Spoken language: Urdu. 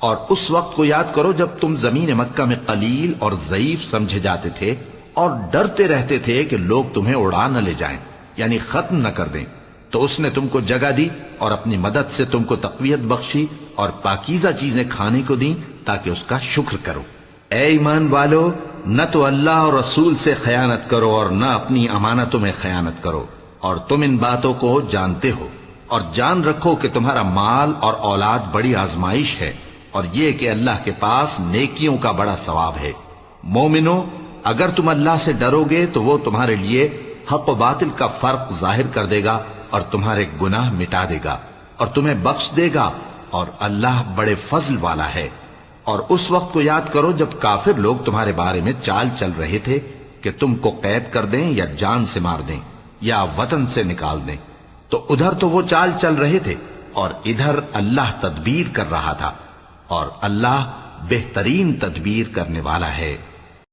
اور اس وقت کو یاد کرو جب تم زمین مکہ میں قلیل اور ضعیف سمجھے جاتے تھے اور ڈرتے رہتے تھے کہ لوگ تمہیں اڑا نہ لے جائیں، یعنی ختم نہ کر دیں، تو اس نے تم کو جگہ دی اور اپنی مدد سے تم کو تقویت بخشی اور پاکیزہ چیزیں کھانے کو دیں تاکہ اس کا شکر کرو۔ اے ایمان والو، نہ تو اللہ اور رسول سے خیانت کرو اور نہ اپنی امانتوں میں خیانت کرو، اور تم ان باتوں کو جانتے ہو، اور جان رکھو کہ تمہارا مال اور اولاد بڑی آزمائش ہے، اور یہ کہ اللہ کے پاس نیکیوں کا بڑا ثواب ہے۔ مومنو، اگر تم اللہ سے ڈرو گے تو وہ تمہارے لیے حق و باطل کا فرق ظاہر کر دے گا اور تمہارے گناہ مٹا دے گا اور تمہیں بخش دے گا، اور اللہ بڑے فضل والا ہے۔ اور اس وقت کو یاد کرو جب کافر لوگ تمہارے بارے میں چال چل رہے تھے کہ تم کو قید کر دیں یا جان سے مار دیں یا وطن سے نکال دیں، تو ادھر تو وہ چال چل رہے تھے اور ادھر اللہ تدبیر کر رہا تھا، اور اللہ بہترین تدبیر کرنے والا ہے۔